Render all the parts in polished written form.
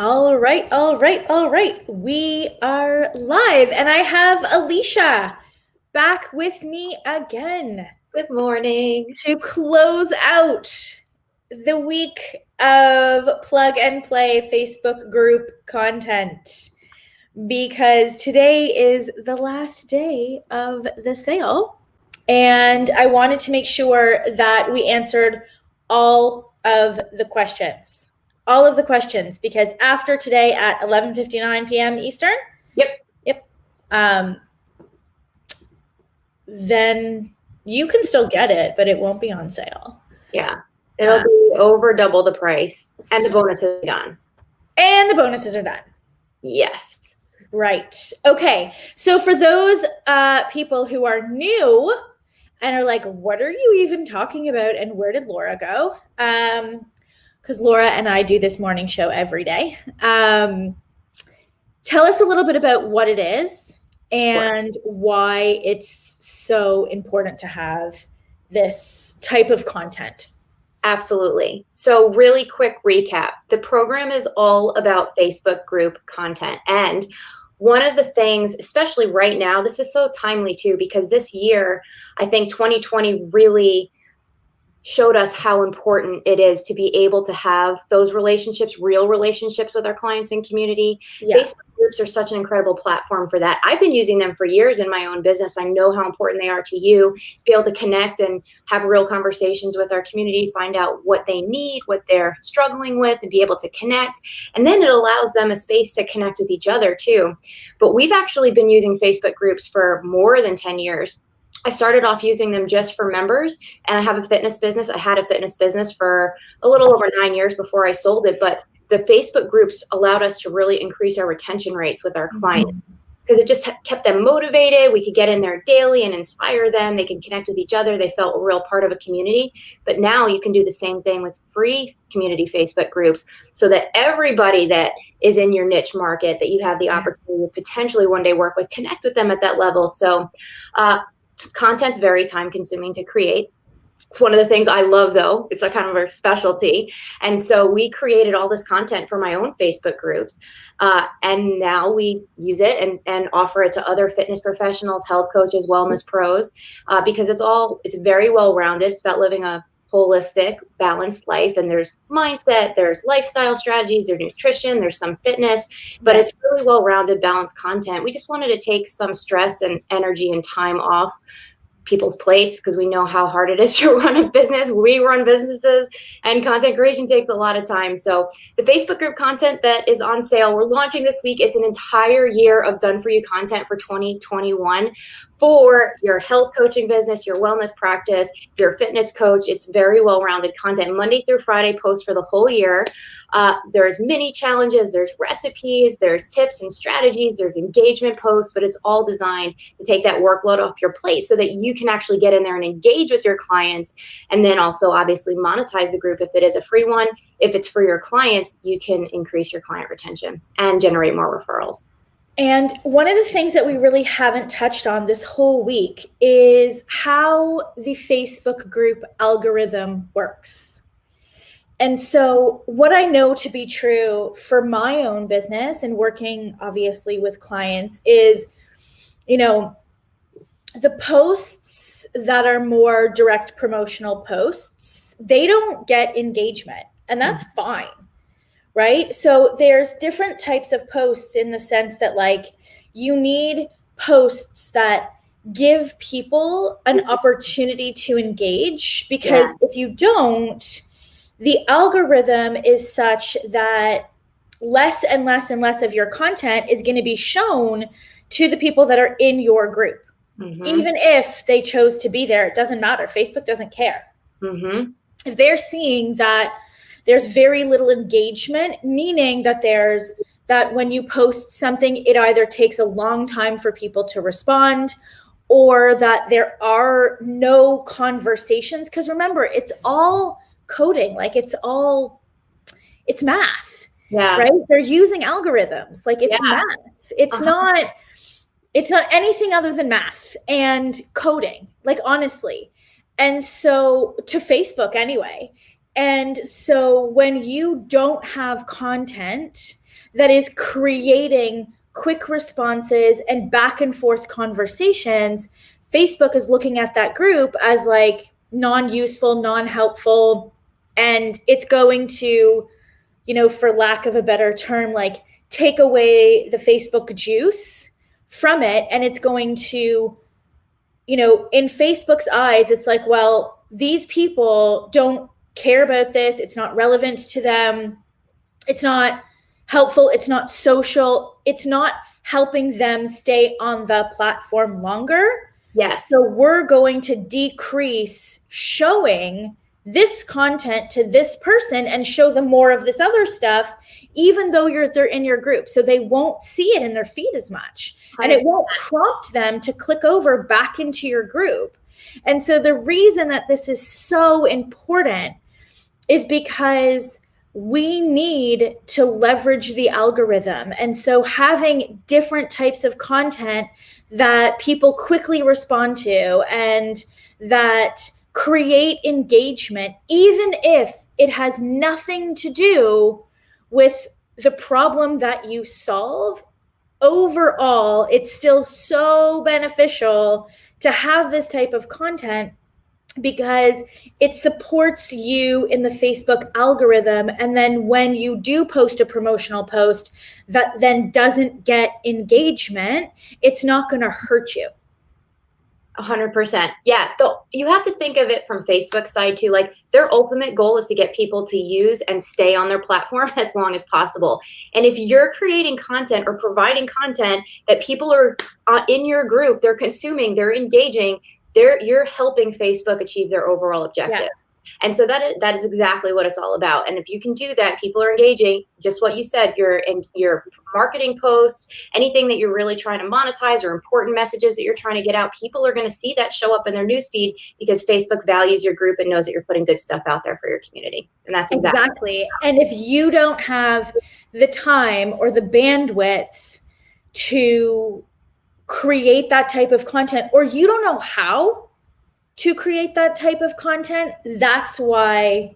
All right, all right, all right. We are live, and I have Alicia back with me again Good morning. to close out the week of plug and play Facebook group content because today is the last day of the sale. And I wanted to make sure that we answered all of the questions. All of the questions, because after today at 11:59 p.m. Eastern, Yep. um, then you can still get it, but it won't be on sale. Yeah. It'll be over double the price and the bonus is gone. And the bonuses are done. Yes. Right. Okay. So for those people who are new and are like, what are you even talking about? And where did Laura go? Because Laura and I do this morning show every day. Tell us a little bit about what it is and why it's so important to have this type of content. Absolutely. So really quick recap. The program is all about Facebook group content. And one of the things, especially right now, this is so timely too, because this year, I think 2020 really showed us how important it is to be able to have those relationships, real relationships with our clients and community. Yeah. Facebook groups are such an incredible platform for that. I've been using them for years in my own business. I know how important they are to you to be able to connect and have real conversations with our community, find out what they need, what they're struggling with, and be able to connect. And then it allows them a space to connect with each other too. But we've actually been using Facebook groups for more than 10 years. I started off using them just for members, and I have a fitness business. I had a fitness business for a little over 9 years before I sold it, but the Facebook groups allowed us to really increase our retention rates with our clients because it just kept them motivated. We could get in there daily and inspire them. They can connect with each other. They felt a real part of a community. But now you can do the same thing with free community Facebook groups so that everybody that is in your niche market that you have the opportunity to potentially one day work with, connect with them at that level. So, content's very time consuming to create. It's one of the things I love, though. It's a kind of a specialty. And so we created all this content for my own Facebook groups. And now we use it and offer it to other fitness professionals, health coaches, wellness pros, because it's very well-rounded. It's about living a holistic, balanced life. And there's mindset, there's lifestyle strategies, there's nutrition, there's some fitness, but it's really well-rounded, balanced content. We just wanted to take some stress and energy and time off people's plates because we know how hard it is to run a business. We run businesses and content creation takes a lot of time. So the Facebook group content that is on sale, we're launching this week. It's an entire year of done for you content for 2021 for your health coaching business, your wellness practice, your fitness coach. It's very well-rounded content. Monday through Friday post for the whole year. There's mini challenges, there's recipes, there's tips and strategies, there's engagement posts, but it's all designed to take that workload off your plate so that you can actually get in there and engage with your clients, and then also obviously monetize the group if it is a free one. If it's for your clients, you can increase your client retention and generate more referrals. And one of the things that we really haven't touched on this whole week is how the Facebook group algorithm works. And so what I know to be true for my own business and working obviously with clients is, the posts that are more direct promotional posts, they don't get engagement, and that's fine, right? So there's different types of posts in the sense that you need posts that give people an opportunity to engage, because if you don't, the algorithm is such that less and less and less of your content is going to be shown to the people that are in your group. Even if they chose to be there, it doesn't matter. Facebook doesn't care. If they're seeing that there's very little engagement, meaning that when you post something, it either takes a long time for people to respond, or that there are no conversations. Because remember, it's all coding, it's math, right? They're using algorithms, it's math. It's not anything other than math and coding, honestly. And so to Facebook anyway. And so when you don't have content that is creating quick responses and back and forth conversations, Facebook is looking at that group as like non-useful, non-helpful, and it's going to, for lack of a better term, like take away the Facebook juice from it. And it's going to, in Facebook's eyes, it's like, well, these people don't care about this. It's not relevant to them. It's not helpful. It's not social. It's not helping them stay on the platform longer. Yes. So we're going to decrease showing this content to this person and show them more of this other stuff, even though they're in your group. So they won't see it in their feed as much. And it won't prompt them to click over back into your group. And so the reason that this is so important is because we need to leverage the algorithm. And so having different types of content that people quickly respond to and that create engagement, even if it has nothing to do with the problem that you solve, overall, it's still so beneficial to have this type of content because it supports you in the Facebook algorithm. And then when you do post a promotional post that then doesn't get engagement, it's not going to hurt you. 100%. Yeah. You have to think of it from Facebook's side too. Like their ultimate goal is to get people to use and stay on their platform as long as possible. And if you're creating content or providing content that people are in your group, they're consuming, they're engaging, you're helping Facebook achieve their overall objective. Yeah. And so that is exactly what it's all about. And if you can do that, people are engaging, just what you said, your marketing posts, anything that you're really trying to monetize or important messages that you're trying to get out, people are going to see that show up in their newsfeed because Facebook values your group and knows that you're putting good stuff out there for your community. And that's exactly. And if you don't have the time or the bandwidth to create that type of content, or you don't know how to create that type of content, that's why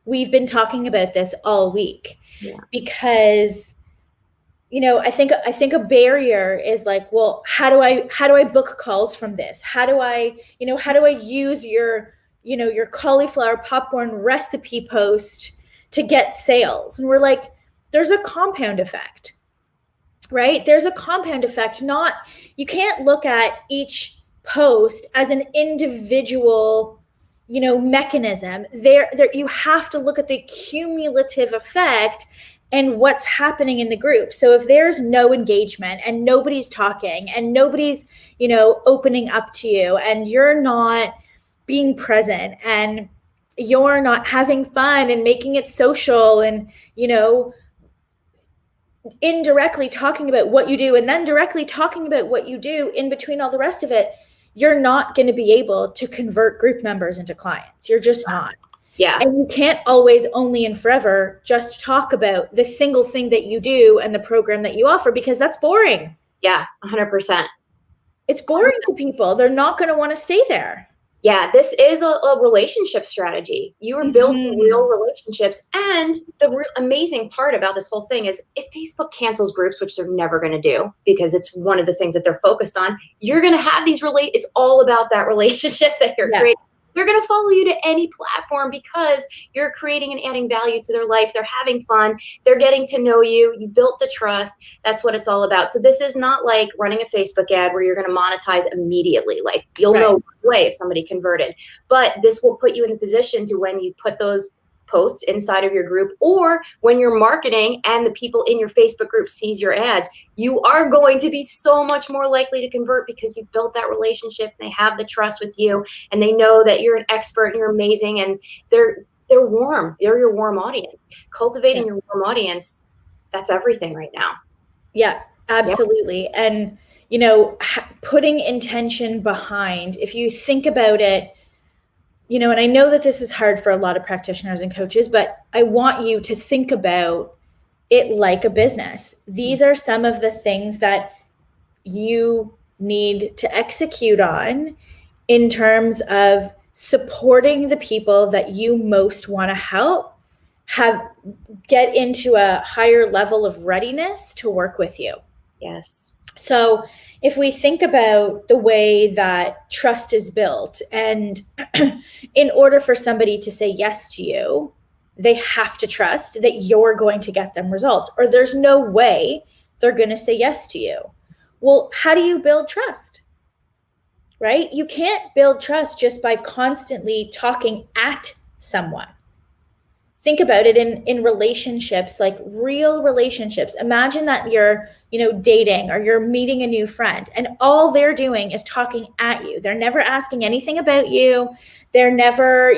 we've been talking about this all week. Yeah. Because I think a barrier is like, well, how do I book calls from this? How do I use your cauliflower popcorn recipe post to get sales? And we're like, there's a compound effect, right? There's a compound effect. You can't look at each post as an individual, mechanism. There you have to look at the cumulative effect and what's happening in the group. So if there's no engagement and nobody's talking and nobody's, opening up to you and you're not being present and you're not having fun and making it social and, indirectly talking about what you do and then directly talking about what you do in between all the rest of it, you're not going to be able to convert group members into clients. You're just not. Yeah. And you can't always, only and forever, just talk about the single thing that you do and the program that you offer, because that's boring. Yeah, 100%. It's boring to people. They're not going to want to stay there. Yeah, this is a relationship strategy. You are building real relationships. And the real amazing part about this whole thing is if Facebook cancels groups, which they're never going to do because it's one of the things that they're focused on, you're going to have these it's all about that relationship that you're creating. They're going to follow you to any platform because you're creating and adding value to their life. They're having fun. They're getting to know you. You built the trust. That's what it's all about. So this is not like running a Facebook ad where you're going to monetize immediately. Like you'll know right away if somebody converted. But this will put you in the position to when you put those posts inside of your group, or when you're marketing and the people in your Facebook group sees your ads, you are going to be so much more likely to convert because you built that relationship and they have the trust with you and they know that you're an expert and you're amazing and they're warm. They're your warm audience. Cultivating your warm audience, that's everything right now. Yeah, absolutely. Yeah. And, putting intention behind, if you think about it, and I know that this is hard for a lot of practitioners and coaches, but I want you to think about it like a business. These are some of the things that you need to execute on in terms of supporting the people that you most want to help get into a higher level of readiness to work with you. Yes. So if we think about the way that trust is built, and in order for somebody to say yes to you, they have to trust that you're going to get them results, or there's no way they're going to say yes to you. Well, how do you build trust? Right? You can't build trust just by constantly talking at someone. Think about it in relationships, like real relationships. Imagine that you're, dating, or you're meeting a new friend, and all they're doing is talking at you. They're never asking anything about you. They're never,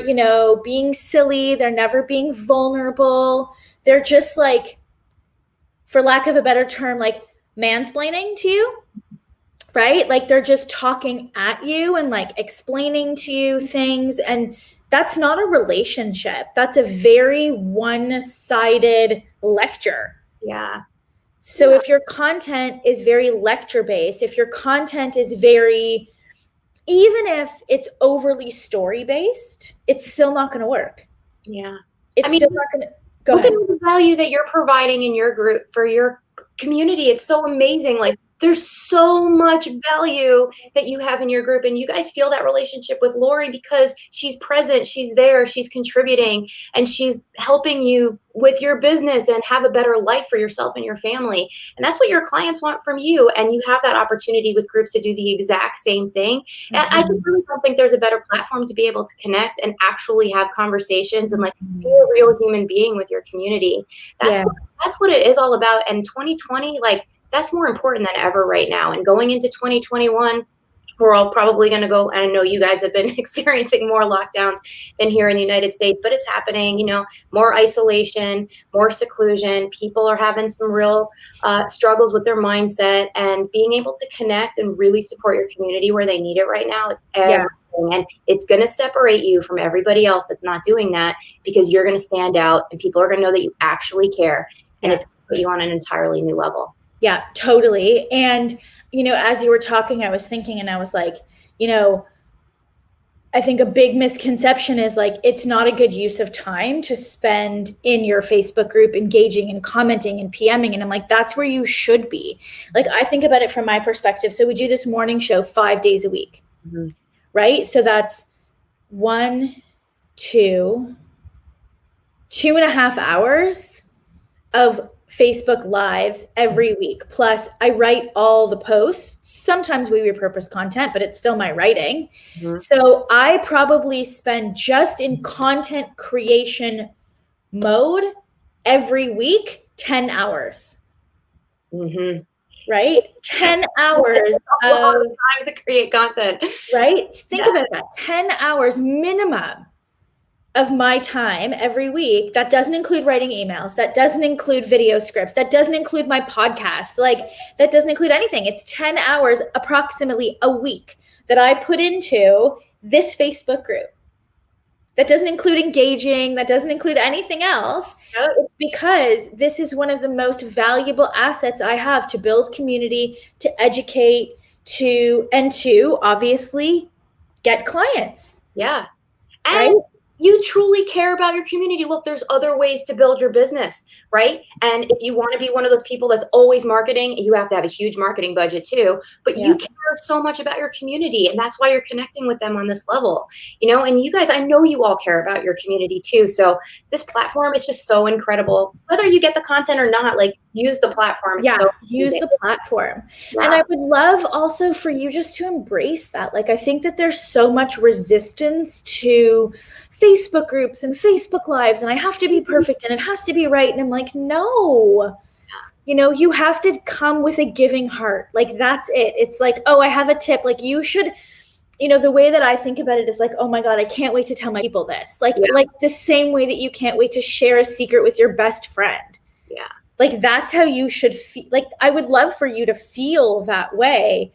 being silly. They're never being vulnerable. They're just like, for lack of a better term, like mansplaining to you, right? Like they're just talking at you and like explaining to you things. And that's not a relationship. That's a very one-sided lecture. Yeah. So if your content is very lecture-based, if your content is even if it's overly story-based, it's still not going to work. Yeah. Still not going to go ahead. Look at the value that you're providing in your group for your community. It's so amazing. Like, there's so much value that you have in your group, and you guys feel that relationship with Lori because she's present, she's there, she's contributing, and she's helping you with your business and have a better life for yourself and your family. And that's what your clients want from you. And you have that opportunity with groups to do the exact same thing. Mm-hmm. And I just really don't think there's a better platform to be able to connect and actually have conversations and like be a real human being with your community. That's what it is all about. And 2020, like, that's more important than ever right now. And going into 2021, we're all probably going to go, and I know you guys have been experiencing more lockdowns than here in the United States, but it's happening, more isolation, more seclusion. People are having some real struggles with their mindset, and being able to connect and really support your community where they need it right now. It's everything. And it's going to separate you from everybody else that's not doing that, because you're going to stand out and people are going to know that you actually care. And it's going to put you on an entirely new level. Yeah, totally. And, as you were talking, I was thinking, and I was like, I think a big misconception is like, it's not a good use of time to spend in your Facebook group engaging and commenting and PMing. And I'm like, that's where you should be. Like, I think about it from my perspective. So we do this morning show 5 days a week, right? So that's 2.5 hours of Facebook Lives every week. Plus, I write all the posts. Sometimes we repurpose content, but it's still my writing. Mm-hmm. So I probably spend just in content creation mode every week 10 hours. Mm-hmm. Right? 10 hours of time to create content. Right? Think about that. 10 hours minimum of my time every week. That doesn't include writing emails. That doesn't include video scripts. That doesn't include my podcast. Like, that doesn't include anything. It's 10 hours approximately a week that I put into this Facebook group. That doesn't include engaging. That doesn't include anything else. Yep. It's because this is one of the most valuable assets I have to build community, to educate, to obviously get clients. Yeah. And right? You truly care about your community. Look, there's other ways to build your business, right? And if you want to be one of those people that's always marketing, you have to have a huge marketing budget too. But you care so much about your community, and that's why you're connecting with them on this level, and you guys, I know you all care about your community too. So this platform is just so incredible. Whether you get the content or not, like, use the platform. Use the platform. Yeah. And I would love also for you just to embrace that. Like, I think that there's so much resistance to Facebook groups and Facebook Lives, and I have to be perfect and it has to be right. And I'm like, no, you have to come with a giving heart. Like, that's it. It's like, oh, I have a tip. Like, you should, the way that I think about it is like, oh my God, I can't wait to tell my people this. Like the same way that you can't wait to share a secret with your best friend. Yeah. Like, that's how you should feel. Like, I would love for you to feel that way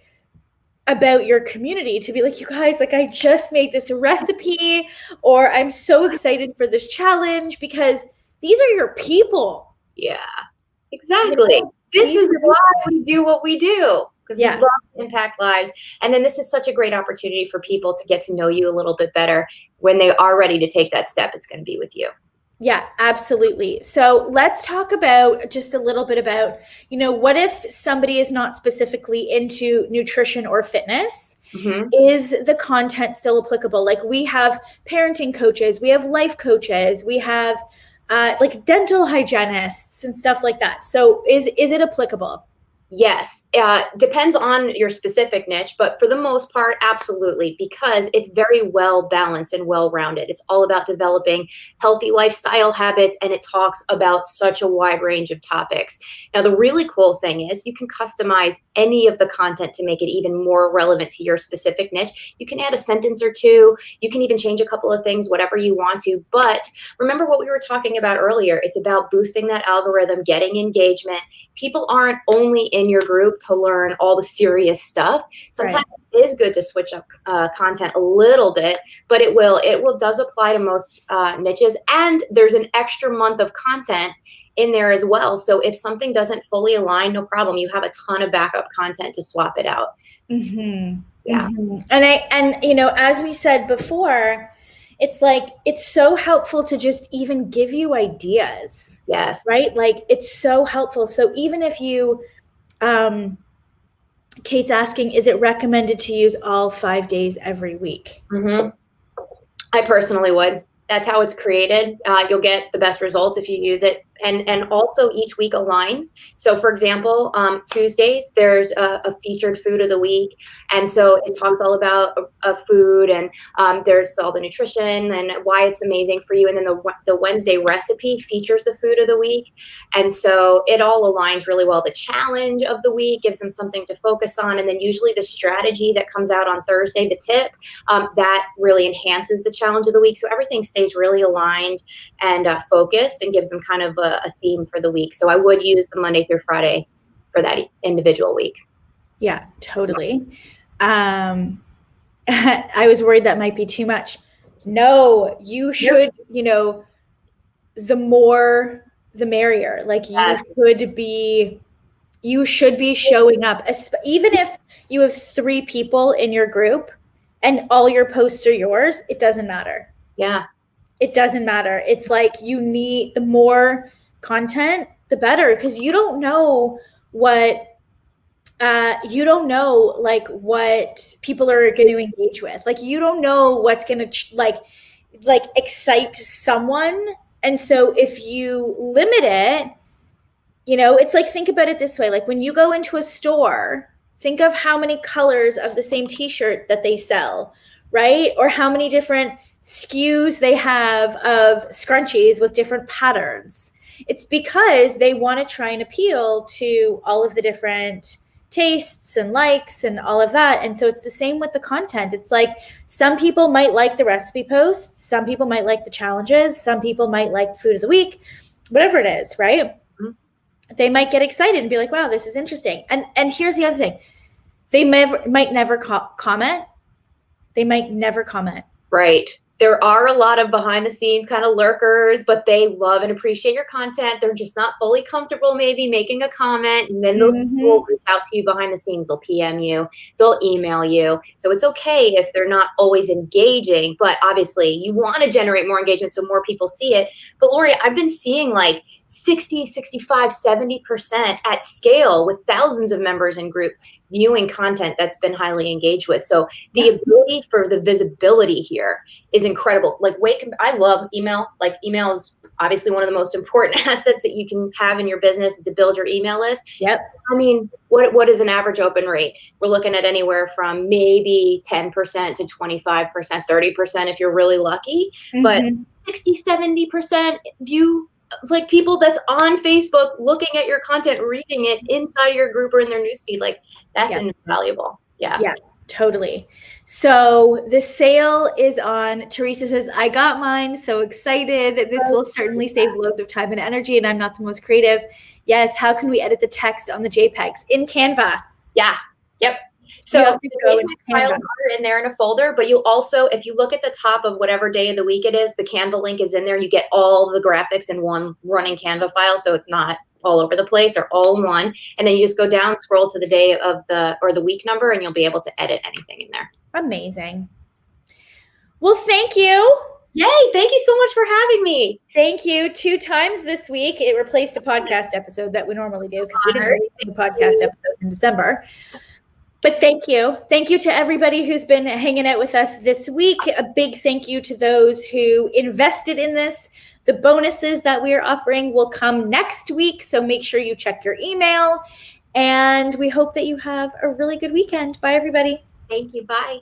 about your community, to be like, you guys, like, I just made this recipe, or I'm so excited for this challenge, because these are your people. Yeah, exactly. This is why we do what we do, because we love to impact lives. And then this is such a great opportunity for people to get to know you a little bit better. When they are ready to take that step, it's going to be with you. Yeah, absolutely. So let's talk about just a little bit about, what if somebody is not specifically into nutrition or fitness? Mhm. Is the content still applicable? Like we have parenting coaches, we have life coaches, we have like dental hygienists and stuff like that. So is it applicable? Yes, depends on your specific niche, but for the most part, absolutely, because it's very well balanced and well rounded. It's all about developing healthy lifestyle habits, and it talks about such a wide range of topics. Now, the really cool thing is you can customize any of the content to make it even more relevant to your specific niche. You can add a sentence or two, you can even change a couple of things, whatever you want to. But remember what we were talking about earlier, it's about boosting that algorithm, getting engagement. People aren't only in your group to learn all the serious stuff. Right. Sometimes it is good to switch up content a little bit, but it will does apply to most niches. And there's an extra month of content in there as well. So if something doesn't fully align, no problem. You have a ton of backup content to swap it out. Mm-hmm. Yeah. Mm-hmm. And as we said before, it's like it's so helpful to just even give you ideas, Yes. right? Like it's so helpful. So even if you Kate's asking, is it recommended to use all 5 days every week? Mm-hmm. I personally would. That's how it's created. You'll get the best results if you use it. And also each week aligns. So for example, Tuesdays, there's a featured food of the week. And so it talks all about food, and there's all the nutrition and why it's amazing for you. And then the Wednesday recipe features the food of the week. And so it all aligns really well. The challenge of the week gives them something to focus on. And then usually the strategy that comes out on Thursday, the tip, that really enhances the challenge of the week. So everything stays really aligned and focused, and gives them kind of a theme for the week. So I would use the Monday through Friday for that individual week. Yeah, totally. I was worried that might be too much. No, you should, the more the merrier. Like you should be showing up. Even if you have 3 people in your group and all your posts are yours, it doesn't matter. Yeah. It doesn't matter. It's like you need the more content, the better, because you don't know what like what people are going to engage with. Like you don't know what's going to like excite someone. And so if you limit it, it's like, think about it this way. Like when you go into a store, think of how many colors of the same t-shirt that they sell, right? Or how many different SKUs they have of scrunchies with different patterns. It's because they want to try and appeal to all of the different tastes and likes and all of that. And so it's the same with the content. It's like some people might like the recipe posts, some people might like the challenges, some people might like food of the week, whatever it is, right? Mm-hmm. They might get excited and be like, wow, this is interesting. And here's the other thing. They might never comment. They might never comment. Right. There are a lot of behind the scenes kind of lurkers, but they love and appreciate your content. They're just not fully comfortable maybe making a comment. And then those people will reach out to you behind the scenes. They'll PM you, they'll email you. So it's okay if they're not always engaging, but obviously you want to generate more engagement so more people see it. But Lori, I've been seeing like 60, 65, 70% at scale with thousands of members in group viewing content that's been highly engaged with. So the ability for the visibility here is incredible. Like I love email. Like email is obviously one of the most important assets that you can have in your business to build your email list. Yep. I mean, what is an average open rate? We're looking at anywhere from maybe 10% to 25%, 30% if you're really lucky. Mm-hmm. But 60, 70% view, like people that's on Facebook looking at your content, reading it inside your group or in their newsfeed. Like that's invaluable. Yeah. Yeah, totally. So the sale is on. Teresa says, I got mine. So excited. This will certainly save loads of time and energy. And I'm not the most creative. Yes. How can we edit the text on the JPEGs? In Canva. Yeah. Yep. So you file in there in a folder, but you also, if you look at the top of whatever day of the week it is, the Canva link is in there. You get all the graphics in one running Canva file. So it's not all over the place or all in one. And then you just go down, scroll to the day of the week number, and you'll be able to edit anything in there. Amazing. Well, thank you. Yay. Thank you so much for having me. Thank you. 2 times this week. It replaced a podcast episode that we normally do because we didn't release a podcast episode in December. But thank you. Thank you to everybody who's been hanging out with us this week. A big thank you to those who invested in this. The bonuses that we are offering will come next week, so make sure you check your email. And we hope that you have a really good weekend. Bye, everybody. Thank you. Bye.